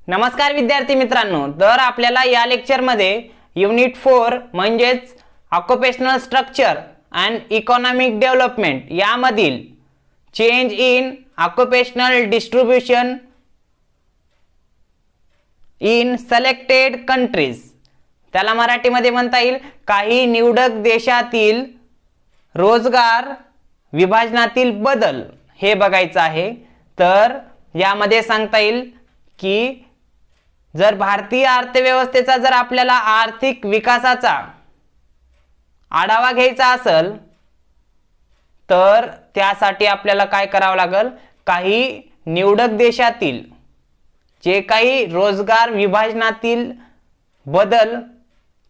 नमस्कार विद्यार्थी मित्रांनो, तर आपल्याला या लेक्चरमध्ये युनिट 4 म्हणजेच occupational structure and economic development यामधील change in occupational distribution in selected countries, त्याला मराठीमध्ये म्हणता येईल काही निवडक देशातील रोजगार विभाजनातील बदल, हे बघायचं आहे। तर यामध्ये सांगता येईल की जर भारतीय अर्थव्यवस्थेचा जर आपल्याला आर्थिक विकासाचा आढावा घ्यायचा असेल तर त्यासाठी आपल्याला काय करावं लागेल, काही निवडक देशातील जे काही रोजगार विभाजनातील बदल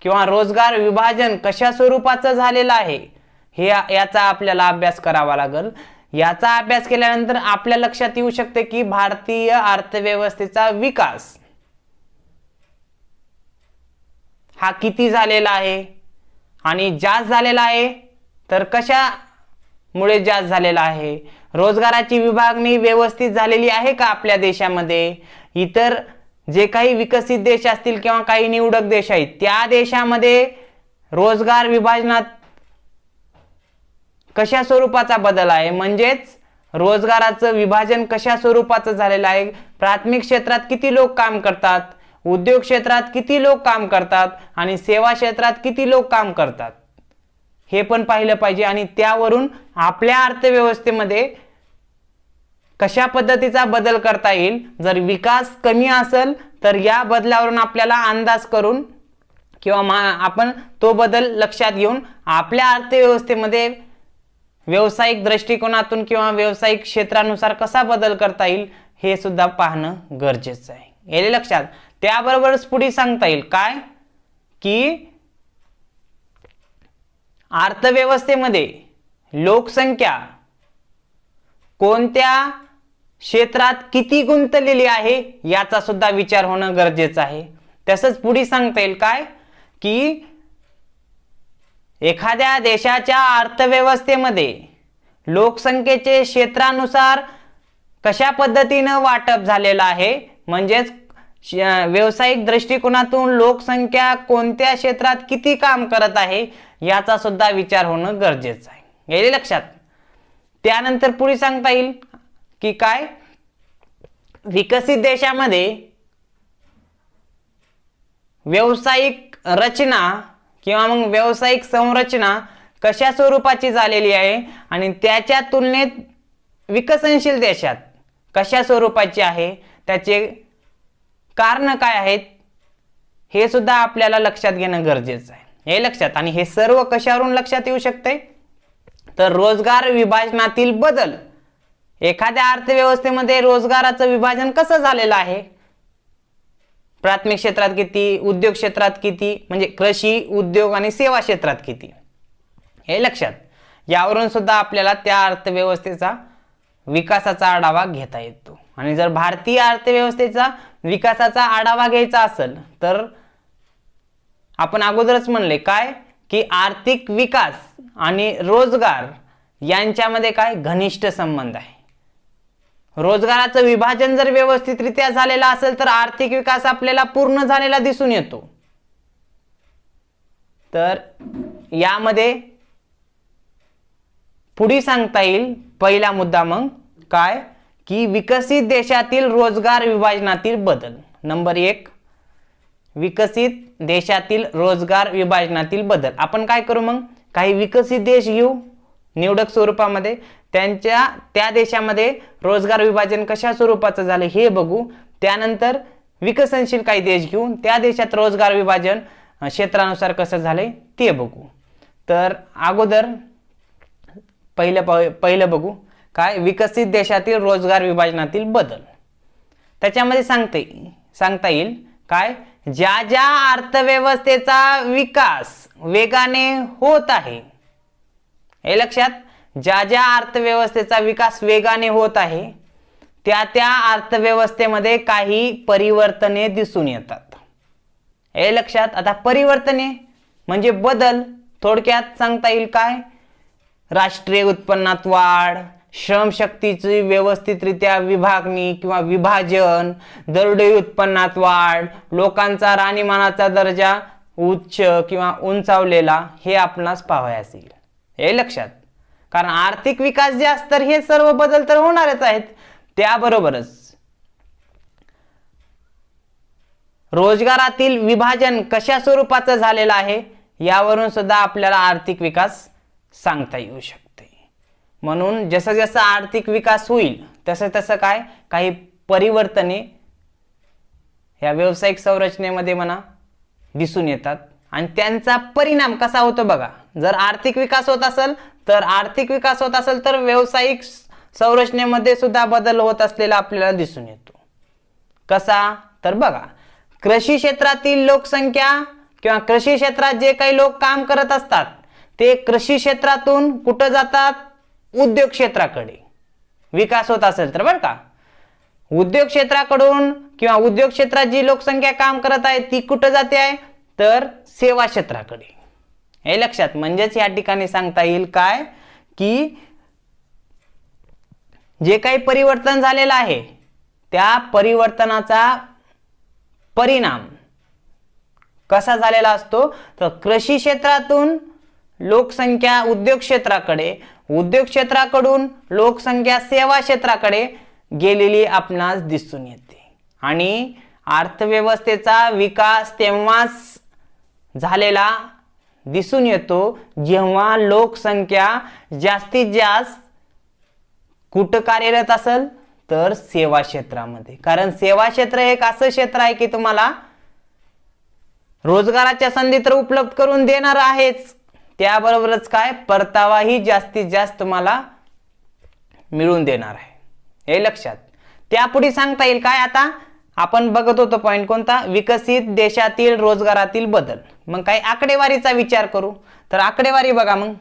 किंवा रोजगार विभाजन कशा स्वरूपाचं झालेलं आहे हे याचा आपल्याला अभ्यास करावा लागेल। याचा अभ्यास केल्यानंतर आपल्या लक्षात येऊ शकते की भारतीय अर्थव्यवस्थेचा विकास हा किती झालेला आहे आणि जास्त झालेला आहे तर कशामुळे जास्त झालेला आहे, रोजगाराची विभागणी व्यवस्थित झालेली आहे का आपल्या देशामध्ये, इतर जे काही विकसित देश असतील किंवा काही निवडक देश आहेत त्या देशामध्ये रोजगार विभाजनात कशा स्वरूपाचा बदल आहे, म्हणजेच रोजगाराचं विभाजन कशा स्वरूपाचं झालेलं आहे, प्राथमिक क्षेत्रात किती लोक काम करतात, उद्योग क्षेत्रात किती लोक काम करतात आणि सेवा क्षेत्रात किती लोक काम करतात हे पण पाहिलं पाहिजे। आणि त्यावरून आपल्या अर्थव्यवस्थेमध्ये कशा पद्धतीचा बदल करता येईल, जर विकास कमी असेल तर या बदलावरून आपल्याला अंदाज करून किंवा आपण तो बदल लक्षात घेऊन आपल्या अर्थव्यवस्थेमध्ये व्यावसायिक दृष्टिकोनातून किंवा व्यावसायिक क्षेत्रानुसार कसा बदल करता येईल हे सुद्धा पाहणं गरजेचं आहे, याले लक्षात। त्याबरोबरच पुढे सांगता येईल काय की अर्थव्यवस्थेमध्ये लोकसंख्या कोणत्या क्षेत्रात किती गुंतलेली आहे याचा सुद्धा विचार होणं गरजेचं आहे। तसंच पुढे सांगता येईल काय की एखाद्या देशाच्या अर्थव्यवस्थेमध्ये लोकसंख्येचे क्षेत्रानुसार कशा पद्धतीनं वाटप झालेलं आहे, म्हणजेच व्यावसायिक दृष्टिकोनातून लोकसंख्या कोणत्या क्षेत्रात किती काम करत आहे याचा सुद्धा विचार होणं गरजेचं आहे, हे लक्षात। त्यानंतर पुढे सांगता येईल की काय विकसित देशामध्ये व्यावसायिक रचना किंवा मग व्यावसायिक संरचना कशा स्वरूपाची झालेली आहे आणि त्याच्या तुलनेत विकसनशील देशात कशा स्वरूपाची आहे, त्याचे कारण काय आहेत हे सुद्धा आपल्याला लक्षात घेणं गरजेचं आहे, हे लक्षात। आणि हे सर्व कशावरून लक्षात येऊ शकते तर रोजगार विभाजनातील बदल, एखाद्या अर्थव्यवस्थेमध्ये रोजगाराचं विभाजन कसं झालेलं आहे, प्राथमिक क्षेत्रात किती, उद्योग क्षेत्रात किती, म्हणजे कृषी उद्योग आणि सेवा क्षेत्रात किती, हे लक्षात। यावरून सुद्धा आपल्याला त्या अर्थव्यवस्थेचा विकासाचा आढावा घेता येतो। आणि जर भारतीय अर्थव्यवस्थेचा विकासाचा आढावा घ्यायचा असेल तर आपण अगोदरच म्हणले काय की आर्थिक विकास आणि रोजगार यांच्यामध्ये काय घनिष्ठ संबंध आहे। रोजगाराचं विभाजन जर व्यवस्थितरित्या झालेलं असेल तर आर्थिक विकास आपल्याला पूर्ण झालेला दिसून येतो। तर यामध्ये पुढे सांगता येईल पहिला मुद्दा मग काय की विकसित देशातील रोजगार विभाजनातील बदल। नंबर 1 विकसित देशातील रोजगार विभाजनातील बदल। आपण काय करू मग, काही विकसित देश घेऊ निवडक स्वरूपामध्ये, त्या देशामध्ये रोजगार विभाजन कशा स्वरूपाचं झालं हे बघू। त्यानंतर विकसनशील काही देश घेऊन त्या देशात रोजगार विभाजन क्षेत्रानुसार कसं झालंय ते बघू। तर अगोदर पहिलं बघू काय विकसित देशातील रोजगार विभाजनातील बदल। त्याच्यामध्ये सांगता येईल काय ज्या ज्या अर्थव्यवस्थेचा विकास वेगाने होत आहे, हे लक्षात, ज्या ज्या अर्थव्यवस्थेचा विकास वेगाने होत आहे त्या त्या अर्थव्यवस्थेमध्ये काही परिवर्तने दिसून येतात, हे लक्षात। आता परिवर्तने म्हणजे बदल, थोडक्यात सांगता येईल काय राष्ट्रीय उत्पन्नात वाढ, श्रमशक्तीची व्यवस्थितरित्या विभागणी किंवा विभाजन, दरडोई उत्पन्नात वाढ, लोकांचा राहणीमानाचा दर्जा उच्च किंवा उंचावलेला, हे आपणास पाहावयास येईल. हे लक्षात, कारण आर्थिक विकास जे असतात हे सर्व बदल तर होणारच आहेत. त्याबरोबरच रोजगारातील विभाजन कशा स्वरूपाचं झालेलं आहे यावरून सुद्धा आपल्याला आर्थिक विकास सांगता येऊ शकते. म्हणून जसं जसं आर्थिक विकास होईल तसं तसं काय काही परिवर्तने या व्यावसायिक संरचनेमध्ये म्हणा दिसून येतात आणि त्यांचा परिणाम कसा होतो बघा. जर आर्थिक विकास होत असेल तर व्यावसायिक संरचनेमध्ये सुद्धा बदल होत असलेला आपल्याला दिसून येतो. कसा तर बघा, कृषी क्षेत्रातील लोकसंख्या किंवा कृषी क्षेत्रात जे काही लोक काम करत असतात ते कृषी क्षेत्रातून कुठं जातात, उद्योग क्षेत्राकडे. विकास होत असेल तर बरं का, उद्योग क्षेत्राकडून किंवा उद्योग क्षेत्रात जी लोकसंख्या काम करत आहे ती कुठं जाते आहे तर सेवा क्षेत्राकडे. हे लक्षात, म्हणजेच या ठिकाणी सांगता येईल काय की जे काही परिवर्तन झालेलं आहे त्या परिवर्तनाचा परिणाम कसा झालेला असतो तर कृषी क्षेत्रातून लोकसंख्या उद्योग क्षेत्राकडे, उद्योग क्षेत्राकडून लोकसंख्या सेवा क्षेत्राकडे गेलेली आपणास दिसून येते. आणि अर्थव्यवस्थेचा विकास तेव्हाच झालेला दिसून येतो जेव्हा लोकसंख्या जास्तीत जास्त कुठं कार्यरत असेल तर सेवा क्षेत्रामध्ये. कारण सेवा क्षेत्र एक असं क्षेत्र आहे की तुम्हाला रोजगाराच्या संधी तर उपलब्ध करून देणार आहेच, त्याबरोबरच काय परतावाही जास्तीत जास्त तुम्हाला मिळून देणार आहे. हे लक्षात. त्यापुढे सांगता येईल काय, आता आपण बघत होतो पॉइंट कोणता, विकसित देशातील रोजगारातील बदल. मग काही आकडेवारीचा विचार करू तर आकडेवारी बघा. मग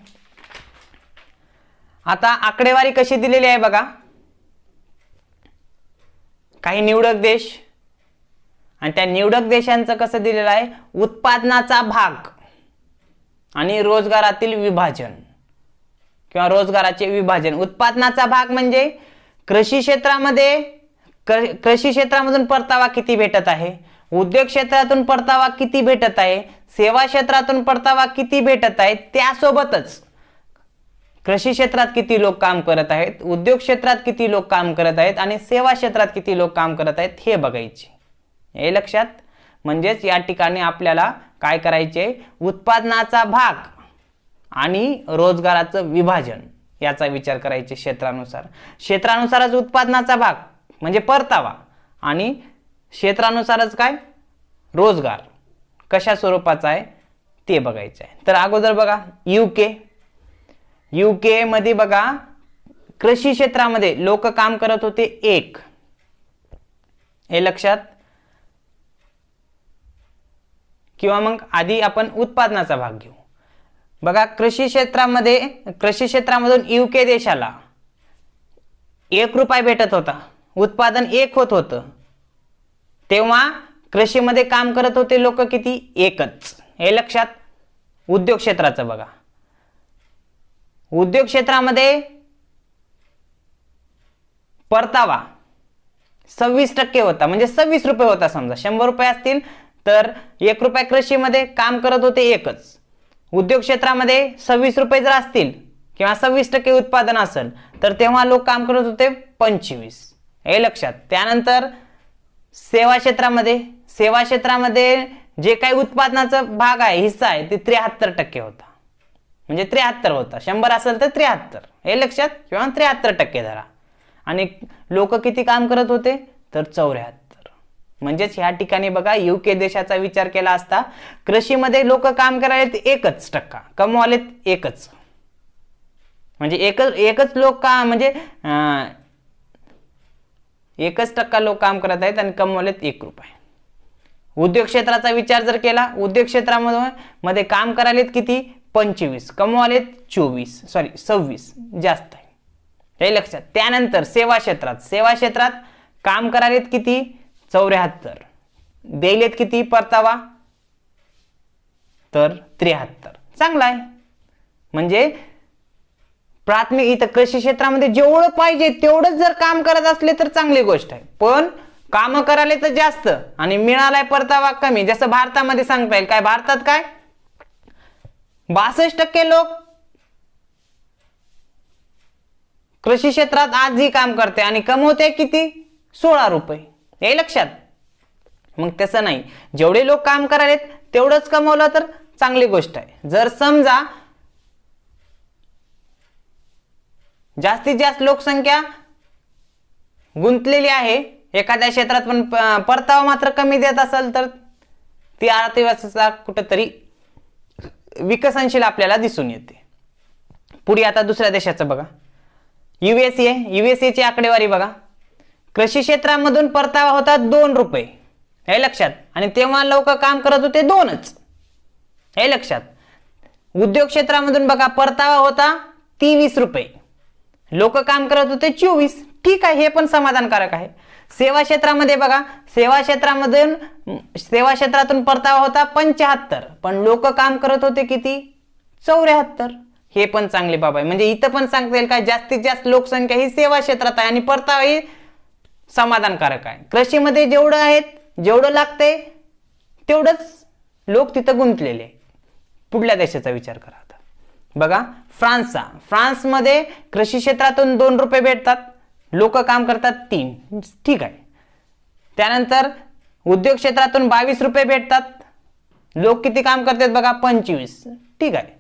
आता आकडेवारी कशी दिलेली आहे बघा, काही निवडक देश आणि त्या निवडक देशांचं कसं दिलेलं आहे, उत्पादनाचा भाग आणि रोजगारातील विभाजन किंवा रोजगाराचे विभाजन. उत्पादनाचा भाग म्हणजे कृषी क्षेत्रामधून परतावा किती भेटत आहे, उद्योग क्षेत्रातून परतावा किती भेटत आहे, सेवा क्षेत्रातून परतावा किती भेटत आहे, त्यासोबतच कृषी क्षेत्रात किती लोक काम करत आहेत, उद्योग क्षेत्रात किती लोक काम करत आहेत आणि सेवा क्षेत्रात किती लोक काम करत आहेत हे बघायचे. हे लक्षात. म्हणजेच या ठिकाणी आपल्याला काय करायचे, उत्पादनाचा भाग आणि रोजगाराचं विभाजन याचा विचार करायचे क्षेत्रानुसार. क्षेत्रानुसारच उत्पादनाचा भाग म्हणजे परतावा आणि क्षेत्रानुसारच काय रोजगार कशा स्वरूपाचा आहे ते बघायचं आहे. तर अगोदर बघा यूके मध्ये बघा कृषी क्षेत्रामध्ये लोक काम करत होते 1. हे लक्षात. किंवा मग आधी आपण उत्पादनाचा भाग घेऊ. बघा कृषी क्षेत्रामधून यूके देशाला 1 रुपया भेटत होता, उत्पादन 1 होत होतं, तेव्हा कृषीमध्ये काम करत होते लोक किती, 1च. हे लक्षात. उद्योग क्षेत्राचं बघा, उद्योग क्षेत्रामध्ये परतावा 26% होता, म्हणजे 26 रुपये होता. समजा 100 रुपये असतील तर 1 रुपया कृषीमध्ये काम करत होते 1च. उद्योग क्षेत्रामध्ये 26 रुपये जर असतील किंवा 26% उत्पादन असेल तर तेव्हा लोक काम करत होते 25. हे लक्षात. त्यानंतर सेवा क्षेत्रामध्ये जे काही उत्पादनाचा भाग आहे, हिस्सा आहे, ते 73% होता. म्हणजे 73 होता, 100 असेल तर 73. हे लक्षात. किंवा 73% धरा. आणि लोक किती काम करत होते तर 74. म्हणजेच ह्या ठिकाणी बघा यूके देशाचा विचार केला असता कृषीमध्ये लोक काम करायला 1% कमवालेत 1च. म्हणजे एकच लोक का म्हणजे 1% लोक काम करत आहेत आणि कमवलेत 1 रुपये. उद्योग क्षेत्राचा विचार जर केला, उद्योग क्षेत्रामध्ये काम करायलेत किती 25, कमवालेत 26 जास्त आहे. हे लक्षात. त्यानंतर सेवा क्षेत्रात काम करायलेत किती 74, द्यायलेत किती परतावा तर 73. चांगला आहे. म्हणजे प्राथमिक इथं कृषी क्षेत्रामध्ये जेवढं पाहिजे तेवढंच जर काम करत असले तर चांगली गोष्ट आहे, पण काम करायला तर जास्त आणि मिळालाय परतावा कमी. जसं भारतामध्ये सांगता येईल, काय भारतात काय 62% लोक कृषी क्षेत्रात आजही काम करते आणि कमवते किती 16 रुपये. हे लक्षात. मग तसं नाही, जेवढे लोक काम करायलेत तेवढंच कमवलं तर चांगली गोष्ट आहे. जर समजा जास्तीत जास्त लोकसंख्या गुंतलेली आहे एखाद्या क्षेत्रात पण परतावा मात्र कमी देत असेल तर ती अर्थव्यवस्था कुठेतरी विकसनशील आपल्याला दिसून येते. पुढे आता दुसऱ्या देशाचं बघा, युएसए ची आकडेवारी बघा. कृषी क्षेत्रामधून परतावा होता 2 रुपये, हे लक्षात. आणि तेव्हा लोक काम करत होते 2च, हे लक्षात. उद्योग क्षेत्रामधून बघा परतावा होता 23 रुपये, लोक काम करत होते 24. ठीक आहे, हे पण समाधानकारक आहे. सेवा क्षेत्रामध्ये बघा, सेवा क्षेत्रातून परतावा होता 75, पण लोक काम करत होते किती 74. हे पण चांगली बाब आहे. म्हणजे इथं पण सांगता येईल काय जास्तीत जास्त लोकसंख्या ही सेवा क्षेत्रात आहे आणि परतावा ही समाधानकारक आहे. कृषीमध्ये जेवढं आहेत, जेवढं लागतंय तेवढंच लोक तिथं गुंतलेले. पुढल्या देशाचा विचार करा आता बघा, फ्रान्समध्ये कृषी क्षेत्रातून 2 रुपये भेटतात, लोक काम करतात 3. ठीक आहे. त्यानंतर उद्योग क्षेत्रातून 22 रुपये भेटतात, लोक किती काम करतात बघा 25. ठीक आहे.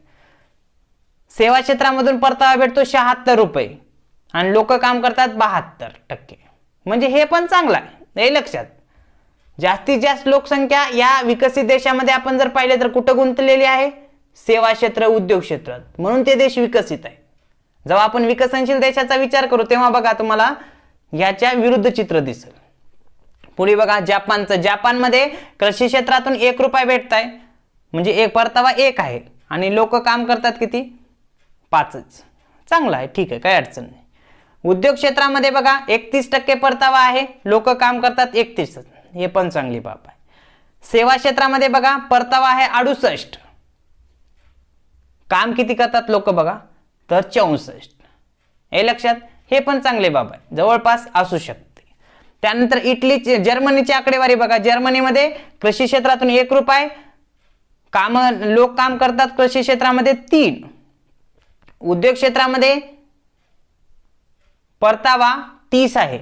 सेवा क्षेत्रामधून परतावा भेटतो 76 रुपये आणि लोक काम करतात 72%. म्हणजे हे पण चांगलं आहे, हे लक्षात. जास्तीत जास्त लोकसंख्या या विकसित देशामध्ये आपण जर पाहिले तर कुठं गुंतलेली आहे, सेवा क्षेत्र, उद्योग क्षेत्रात. म्हणून ते देश विकसित आहे. जेव्हा आपण विकसनशील देशाचा विचार करू तेव्हा बघा तुम्हाला याच्या विरुद्ध चित्र दिसेल. पुढे बघा जपानमध्ये कृषी क्षेत्रातून 1 रुपया भेटत आहे, म्हणजे एक परतावा 1 आहे आणि लोक काम करतात किती 5च. चांगला आहे, ठीक आहे, काही अडचण नाही. उद्योग क्षेत्रामध्ये बघा 31% परतावा आहे, लोक काम करतात 31. हे पण चांगली बाब आहे. सेवा क्षेत्रामध्ये बघा परतावा आहे 68, काम किती करतात लोक बघा तर 64. हे लक्षात. हे पण चांगले बाब आहे, जवळपास असू शकते. त्यानंतर जर्मनीची आकडेवारी बघा. जर्मनीमध्ये कृषी क्षेत्रातून 1 रुपये लोक काम करतात, कृषी क्षेत्रामध्ये 3. उद्योग क्षेत्रामध्ये परतावा 30 आहे,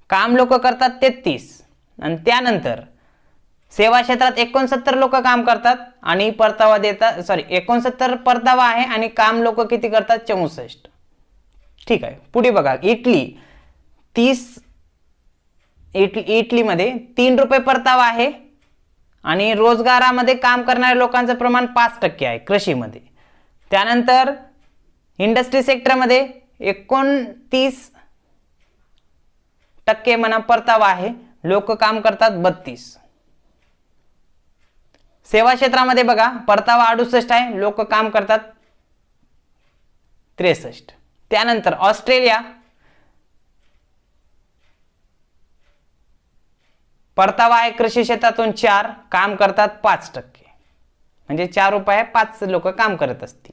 काम लोक करतात 33. आणि त्यानंतर सेवा क्षेत्रात 69 लोक काम करतात आणि परतावा देतात 69 परतावा आहे आणि काम लोक किती करतात 64. ठीक आहे. पुढे बघा इटलीमध्ये 3 रुपये परतावा आहे आणि रोजगारामध्ये काम करणाऱ्या लोकांचं प्रमाण 5% आहे कृषीमध्ये. त्यानंतर इंडस्ट्री सेक्टरमध्ये 29% म्हणा परतावा आहे, लोक काम करतात 32. सेवा क्षेत्रामध्ये बघा परतावा 68 आहे, लोक काम करतात 63. त्यानंतर ऑस्ट्रेलिया परतावा आहे कृषी क्षेत्रातून 4, काम करतात 5%, म्हणजे 4 रुपये 5 लोक काम करत असतील.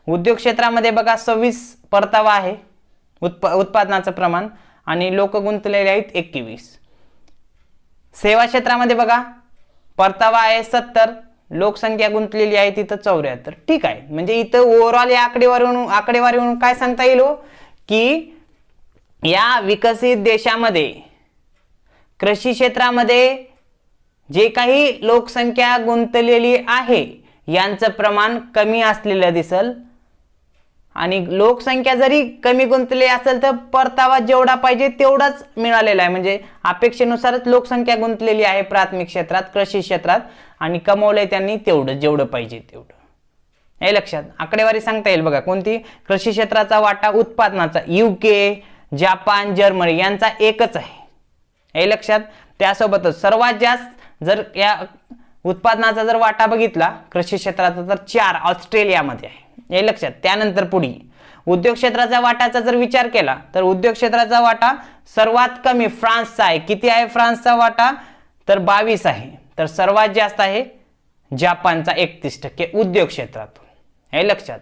उद्योग क्षेत्रामध्ये बघा 26 परतावा आहे उत्पादनाचं प्रमाण आणि लोक गुंतलेले आहेत 21. सेवा क्षेत्रामध्ये बघा परतावा आहे 70, लोकसंख्या गुंतलेली आहे तिथं 74. ठीक आहे. म्हणजे इथं ओव्हरऑल या आकडेवारीवरून काय सांगता येईल की या विकसित देशामध्ये कृषी क्षेत्रामध्ये जे काही लोकसंख्या गुंतलेली आहे यांचं प्रमाण कमी असलेलं दिसल आणि लोकसंख्या जरी कमी गुंतलेली असेल तर परतावा जेवढा पाहिजे तेवढाच मिळालेला आहे. म्हणजे अपेक्षेनुसारच लोकसंख्या गुंतलेली आहे प्राथमिक क्षेत्रात, कृषी क्षेत्रात आणि कमवलंय त्यांनी तेवढं जेवढं पाहिजे तेवढं. हे लक्षात. आकडेवारी सांगता येईल बघा कोणती. कृषी क्षेत्राचा वाटा उत्पादनाचा UK, जपान, जर्मनी यांचा एकच आहे. हे लक्षात. त्यासोबतच सर्वात जास्त जर या उत्पादनाचा जर वाटा बघितला कृषी क्षेत्राचा तर 4 ऑस्ट्रेलियामध्ये आहे. हे लक्षात. त्यानंतर पुढे उद्योग क्षेत्राचा वाटाचा जर विचार केला तर उद्योग क्षेत्राचा वाटा सर्वात कमी फ्रान्सचा आहे. किती आहे फ्रान्सचा वाटा तर 22 आहे. तर सर्वात जास्त आहे जपानचा 31% उद्योग क्षेत्रातून. हे लक्षात.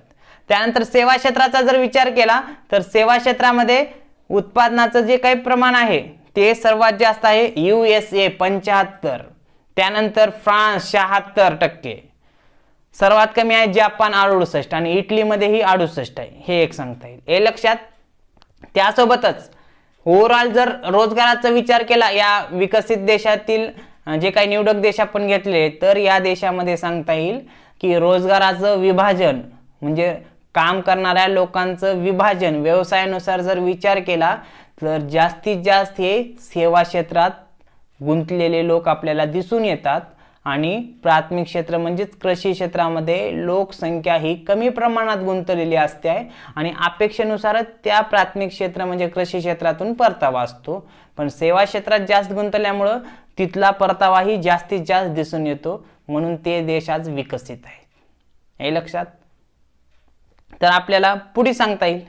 त्यानंतर सेवा क्षेत्राचा जर विचार केला तर सेवा क्षेत्रामध्ये उत्पादनाचं जे काही प्रमाण आहे ते सर्वात जास्त आहे USA 75, त्यानंतर फ्रान्स 76%, सर्वात कमी आहे जपान 68 आणि इटलीमध्येही 68 आहे, हे एक सांगता येईल. हे लक्षात. त्यासोबतच ओव्हरऑल जर रोजगाराचा विचार केला या विकसित देशातील जे काही निवडक देश आपण घेतले तर या देशामध्ये सांगता येईल की रोजगाराचं विभाजन म्हणजे काम करणाऱ्या लोकांचं विभाजन व्यवसायानुसार जर विचार केला तर जास्तीत जास्त हे सेवा क्षेत्रात गुंतलेले लोक आपल्याला दिसून येतात आणि प्राथमिक क्षेत्र म्हणजेच कृषी क्षेत्रामध्ये लोकसंख्या ही कमी प्रमाणात गुंतलेली असते आहे आणि अपेक्षेनुसारच त्या प्राथमिक क्षेत्र म्हणजे कृषी क्षेत्रातून परतावा असतो. पण सेवा क्षेत्रात जास्त गुंतल्यामुळं तिथला परतावाही जास्तीत जास्त दिसून येतो, म्हणून ते देश आज विकसित आहेत. हे लक्षात. तर आपल्याला पुढे सांगता येईल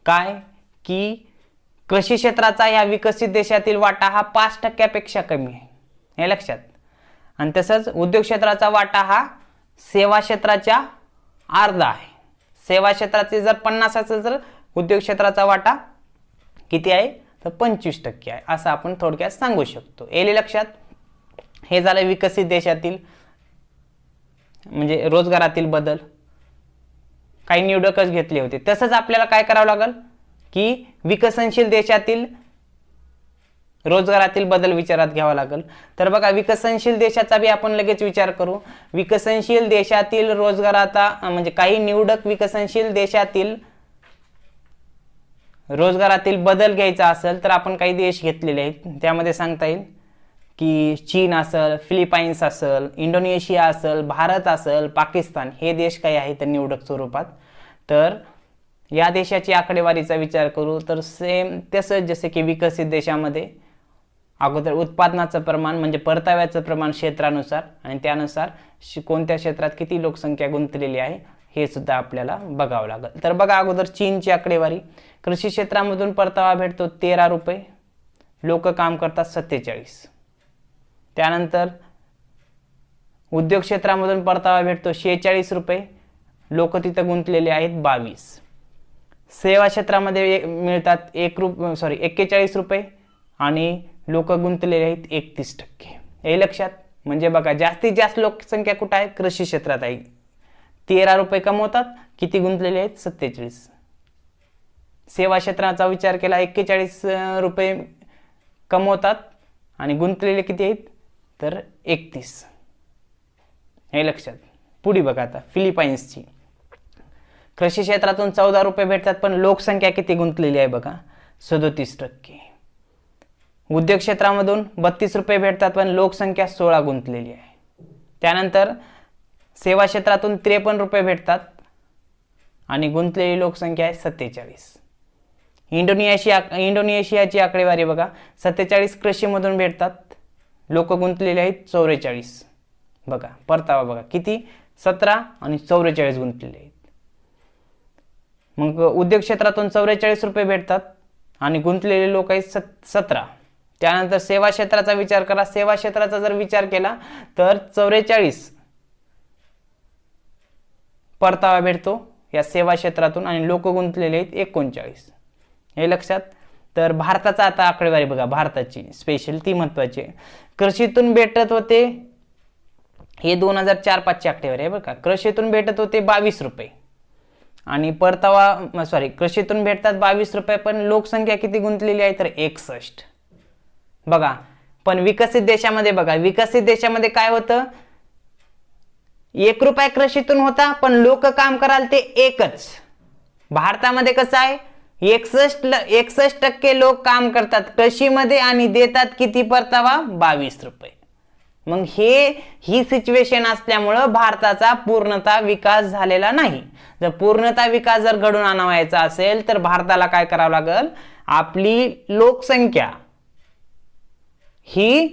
काय की कृषी क्षेत्राचा या विकसित देशातील वाटा हा 5% कमी आहे, हे लक्षात. आणि तसंच उद्योग क्षेत्राचा वाटा हा सेवा क्षेत्राच्या अर्धा आहे. सेवा क्षेत्राचे जर 50 असेल तर उद्योग क्षेत्राचा वाटा किती आहे तर 25% आहे, असं आपण थोडक्यात सांगू शकतो. येले लक्षात. हे झालं विकसित देशातील म्हणजे रोजगारातील बदल, काही निवडकच घेतले होते. तसंच आपल्याला काय करावं लागेल की विकसनशील देशातील रोजगारातील बदल विचारात घ्यावा लागेल. तर बघा विकसनशील देशाचा बी आपण लगेच विचार करू. विकसनशील देशातील रोजगाराचा म्हणजे काही निवडक विकसनशील देशातील रोजगारातील बदल घ्यायचा असेल तर आपण काही देश घेतलेले आहेत. त्यामध्ये सांगता येईल की चीन असेल, फिलिपाईन्स असेल, इंडोनेशिया असेल, भारत असेल, पाकिस्तान हे देश काही आहेत निवडक स्वरूपात. तर या देशाची आकडेवारीचा विचार करू तर सेम तसंच जसे की विकसित देशामध्ये अगोदर उत्पादनाचं प्रमाण म्हणजे परताव्याचं प्रमाण क्षेत्रानुसार आणि त्यानुसार कोणत्या क्षेत्रात किती लोकसंख्या गुंतलेली आहे हे सुद्धा आपल्याला बघावं लागेल. तर बघा अगोदर चीनची आकडेवारी. कृषी क्षेत्रामधून परतावा भेटतो 13 रुपये, लोक काम करतात 47. त्यानंतर उद्योग क्षेत्रामधून परतावा भेटतो 46 रुपये, लोक तिथं गुंतलेले आहेत 22. सेवा क्षेत्रामध्ये मिळतात 41 रुपये आणि लोक गुंतलेले आहेत 31%. हे लक्षात. म्हणजे बघा जास्तीत जास्त लोकसंख्या कुठं आहे कृषी क्षेत्रात आहे. 13 रुपये कमवतात, किती गुंतलेले आहेत 47. सेवा क्षेत्राचा विचार केला 41 रुपये कमवतात आणि गुंतलेले किती आहेत तर 31. हे लक्षात. पुढे बघा आता फिलिपाईन्सची कृषी क्षेत्रातून 14 रुपये भेटतात पण लोकसंख्या किती गुंतलेली आहे बघा 37%. उद्योग क्षेत्रामधून 32 रुपये भेटतात पण लोकसंख्या 16 गुंतलेली आहे. त्यानंतर सेवा क्षेत्रातून 53 रुपये भेटतात आणि गुंतलेली लोकसंख्या आहे 47. इंडोनेशियाची आकडेवारी बघा 47 कृषीमधून भेटतात, लोक गुंतलेले आहेत 44. बघा परतावा बघा किती 17 आणि 44 गुंतलेले आहेत. मग उद्योग क्षेत्रातून 44 रुपये भेटतात आणि गुंतलेले लोक आहेत 17. त्यानंतर सेवा क्षेत्राचा विचार करा. सेवा क्षेत्राचा जर विचार केला तर 44 परतावा भेटतो या सेवा क्षेत्रातून आणि लोक गुंतलेले आहेत 39. हे लक्षात. तर भारताचा आता आकडेवारी बघा, भारताची स्पेशल ती महत्वाची. कृषीतून भेटत होते हे 2004-5 ची आकडेवारी आहे बरं का. कृषीतून भेटत होते 22 रुपये आणि परतावा कृषीतून भेटतात 22 रुपये पण लोकसंख्या किती गुंतलेली आहे तर 61. बघा पण विकसित देशामध्ये बघा, विकसित देशामध्ये काय होतं 1 रुपया कृषीतून होता पण लोक काम कराल ते एकच. भारतामध्ये कसं आहे 61% लोक काम करतात कृषीमध्ये आणि देतात किती परतावा 22 रुपये. मग ही सिच्युएशन असल्यामुळं भारताचा पूर्णतः विकास झालेला नाही. जर पूर्णतः विकास जर घडून आणायचा असेल तर भारताला काय करावं लागेल, आपली लोकसंख्या ही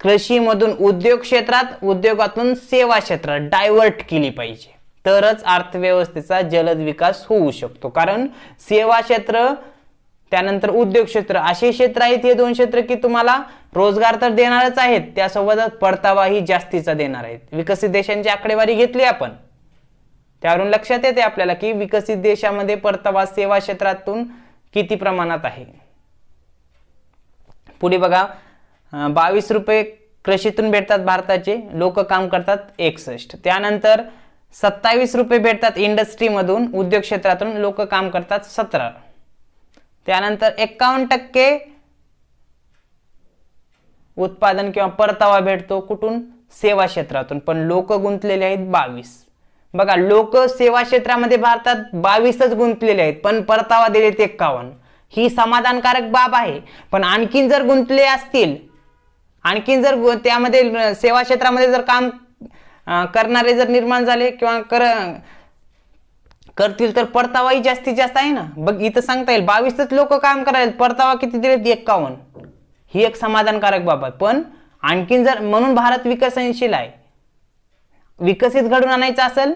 कृषीमधून उद्योग क्षेत्रात, उद्योगातून सेवा क्षेत्रात डायव्हर्ट केली पाहिजे, तरच अर्थव्यवस्थेचा जलद विकास होऊ शकतो. कारण सेवा क्षेत्र त्यानंतर उद्योग क्षेत्र असे क्षेत्र आहेत, हे 2 क्षेत्र की तुम्हाला रोजगार तर देणारच आहेत त्यासोबतच परतावाही जास्तीचा देणार आहेत. विकसित देशांची आकडेवारी घेतली आपण त्यावरून लक्षात येते आपल्याला की विकसित देशामध्ये परतावा सेवा क्षेत्रातून किती प्रमाणात आहे. पुढे बघा, 22 रुपये कृषीतून भेटतात भारताचे, लोक काम करतात 61. त्यानंतर 27 रुपये भेटतात इंडस्ट्रीमधून, उद्योग क्षेत्रातून, लोक काम करतात 17. त्यानंतर 51% उत्पादन किंवा परतावा भेटतो कुठून, सेवा क्षेत्रातून, पण लोक गुंतलेले आहेत 22. बघा, लोक सेवा क्षेत्रामध्ये भारतात 22च गुंतलेले आहेत, पण परतावा दिलेत 51. ही समाधानकारक बाब आहे. पण आणखीन जर गुंतले असतील, आणखीन जर त्यामध्ये सेवा क्षेत्रामध्ये जर काम करणारे जर निर्माण झाले किंवा करतील तर परतावाही जास्तीत जास्त आहे ना. बघ, इथं सांगता येईल 22च लोक काम करायला, परतावा किती दिलेत, 51. ही एक समाधानकारक बाब आहे. पण आणखीन जर, म्हणून भारत विकसनशील आहे. विकसित घडून आणायचं असेल,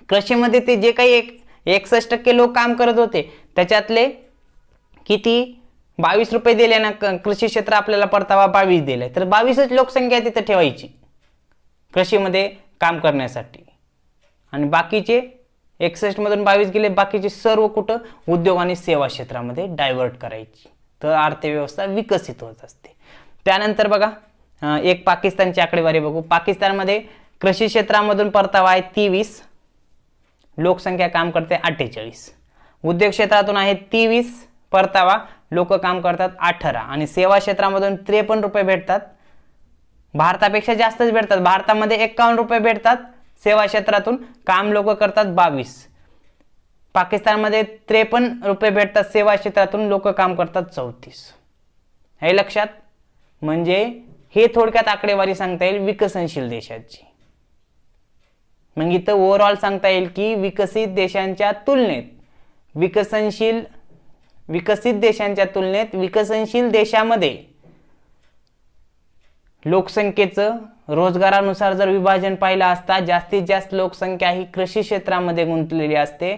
कृषीमध्ये ते जे काही 61% लोक काम करत होते त्याच्यातले किती 22 रुपये दिले ना, कृषी क्षेत्र आपल्याला परतावा 22 दिलाय, तर 22च लोकसंख्या तिथे ठेवायची कृषीमध्ये काम करण्यासाठी. आणि बाकीचे 61 मधून 22 गेले, बाकीचे सर्व कुठं, उद्योग आणि सेवा क्षेत्रामध्ये डायव्हर्ट करायची, तर अर्थव्यवस्था विकसित होत असते. त्यानंतर बघा, एक पाकिस्तानची आकडेवारी बघू. पाकिस्तानमध्ये कृषी क्षेत्रामधून परतावा आहे 23, लोकसंख्या काम करते 48. उद्योग क्षेत्रातून आहे 23 परतावा, लोक काम करतात 18. आणि सेवा क्षेत्रामधून 53 रुपये भेटतात, भारतापेक्षा जास्तच भेटतात. भारतामध्ये 51 रुपये भेटतात सेवा क्षेत्रातून, काम लोक करतात 22. पाकिस्तानमध्ये 53 रुपये भेटतात सेवा क्षेत्रातून, लोक काम करतात 34. हे लक्षात, म्हणजे हे थोडक्यात आकडेवारी सांगता येईल विकसनशील देशाची. मग इथं ओव्हरऑल सांगता येईल की विकसित देशांच्या तुलनेत विकसनशील देशामध्ये लोकसंख्येचं रोजगारानुसार जर विभाजन पाहिलं असता, जास्तीत जास्त लोकसंख्या ही कृषी क्षेत्रामध्ये गुंतलेली असते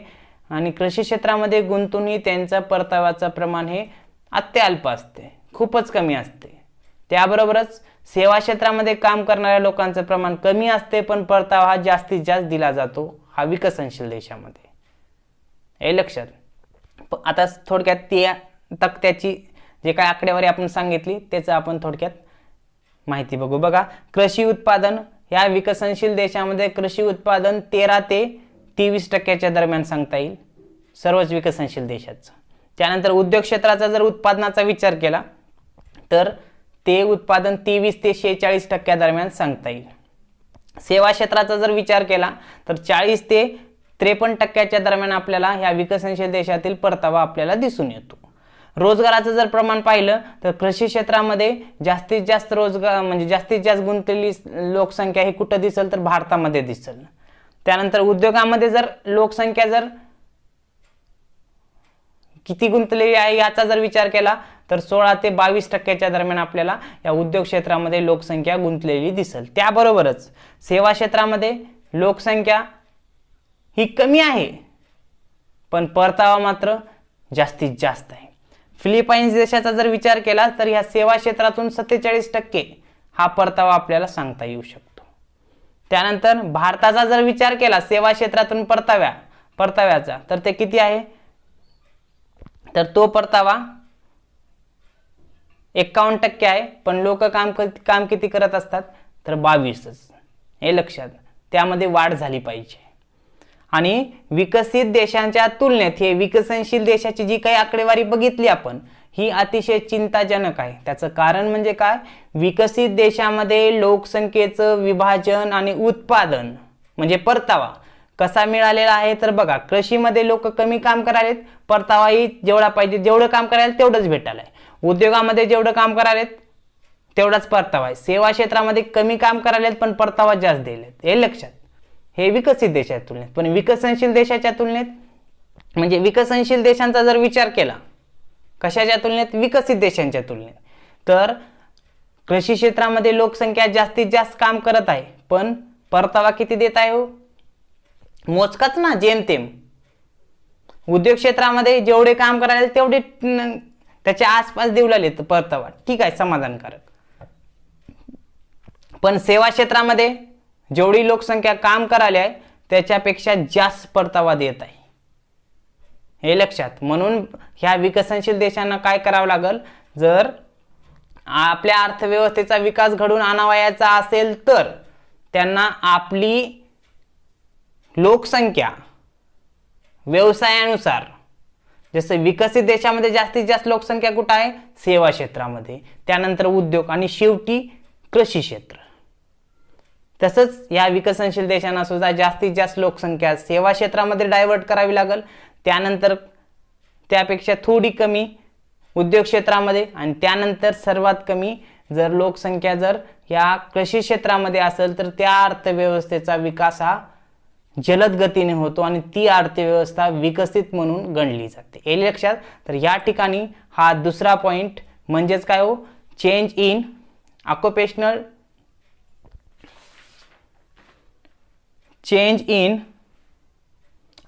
आणि कृषी क्षेत्रामध्ये गुंतूनही त्यांचं परताव्याचं प्रमाण हे अत्यल्प असते, खूपच कमी असते. त्याबरोबरच सेवा क्षेत्रामध्ये काम करणाऱ्या लोकांचं प्रमाण कमी असते, पण परतावा हा जास्तीत जास्त दिला जातो हा विकसनशील देशामध्ये. हे लक्षात. आता थोडक्यात त्या तक्त्याची जे काही आकडेवारी आपण सांगितली त्याचं आपण थोडक्यात माहिती बघू. बघा, कृषी उत्पादन या विकसनशील देशामध्ये कृषी उत्पादन 13 ते 23% दरम्यान सांगता येईल सर्वच विकसनशील देशाचं. त्यानंतर उद्योग क्षेत्राचा जर उत्पादनाचा विचार केला तर ते उत्पादन 23 ते 46% दरम्यान सांगता येईल. सेवा क्षेत्राचा जर विचार केला तर 40 ते 53% दरम्यान आपल्याला ह्या विकसनशील देशातील परतावा आपल्याला दिसून येतो. रोजगाराचं जर प्रमाण पाहिलं तर कृषी क्षेत्रामध्ये जास्तीत जास्त रोजगार म्हणजे जास्तीत जास्त गुंतलेली लोकसंख्या ही कुठं दिसेल तर भारतामध्ये दिसेल. त्यानंतर उद्योगामध्ये जर लोकसंख्या जर किती गुंतलेली आहे याचा जर विचार केला तर 16 ते 22% दरम्यान आपल्याला या उद्योग क्षेत्रामध्ये लोकसंख्या गुंतलेली दिसेल. त्याबरोबरच सेवा क्षेत्रामध्ये लोकसंख्या ही कमी आहे पण परतावा मात्र जास्तीत जास्त आहे. फिलिपाईन्स देशाचा जर विचार केला तर या सेवा क्षेत्रातून 47% हा परतावा आपल्याला सांगता येऊ शकतो. त्यानंतर भारताचा जर विचार केला सेवा क्षेत्रातून परताव्याचा तर ते किती आहे तर तो परतावा 51% आहे, पण लोक काम किती करत असतात तर 22च. हे लक्षात, त्यामध्ये वाढ झाली पाहिजे. आणि विकसित देशांच्या तुलनेत हे विकसनशील देशाची जी काही आकडेवारी बघितली आपण ही अतिशय चिंताजनक आहे. त्याचं कारण म्हणजे काय, विकसित देशामध्ये लोकसंख्येचं विभाजन आणि उत्पादन म्हणजे परतावा कसा मिळालेला आहे तर बघा, कृषीमध्ये लोक कमी काम करायलेत, परतावाही जेवढा पाहिजे जेवढं काम करायला तेवढंच भेटायलाय. उद्योगामध्ये जेवढं काम करायलेत तेवढाच परतावा आहे. सेवा क्षेत्रामध्ये कमी काम करायलेत पण परतावा जास्त दिलेत. हे लक्षात, हे विकसित देशाच्या तुलनेत. पण विकसनशील देशाच्या तुलनेत म्हणजे विकसनशील देशांचा जर विचार केला कशाच्या तुलनेत, विकसित देशांच्या तुलनेत, तर कृषी क्षेत्रामध्ये लोकसंख्या जास्तीत जास्त काम करत आहे पण परतावा किती देत आहे हो, मोजकाच ना, जेमतेम. उद्योग क्षेत्रामध्ये जेवढे काम करायला तेवढे त्याच्या आसपास देऊ लागले परतावा, ठीक आहे, समाधानकारक. पण सेवा क्षेत्रामध्ये जेवढी लोकसंख्या काम करायला आहे त्याच्यापेक्षा जास्त परतावा देत आहे, हे लक्षात. म्हणून ह्या विकसनशील देशांना काय करावं लागेल, जर आपल्या अर्थव्यवस्थेचा विकास घडवून आणावयाचा असेल तर त्यांना आपली लोकसंख्या व्यवसायानुसार, जसं विकसित देशामध्ये जास्तीत जास्त लोकसंख्या कुठं आहे, सेवा क्षेत्रामध्ये, त्यानंतर उद्योग आणि शेवटी कृषी क्षेत्र. तसंच या विकसनशील देशांना सुद्धा जास्तीत जास्त लोकसंख्या सेवा क्षेत्रामध्ये डायव्हर्ट करावी लागेल, त्यानंतर त्यापेक्षा थोडी कमी उद्योग क्षेत्रामध्ये, आणि त्यानंतर सर्वात कमी जर लोकसंख्या जर या कृषी क्षेत्रामध्ये असेल तर त्या अर्थव्यवस्थेचा विकास हा जलद गतीने होतो आणि ती अर्थव्यवस्था विकसित म्हणून गणली जाते, हे लक्षात. तर या ठिकाणी हा दुसरा पॉइंट म्हणजेच काय हो, change in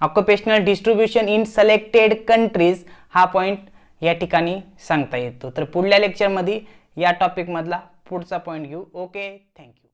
occupational distribution in selected countries हा पॉइंट या ठिकाणी सांगता येतो. तर पुढल्या लेक्चरमध्ये या टॉपिक मधला पुढचा पॉइंट घेऊ. Okay, thank you.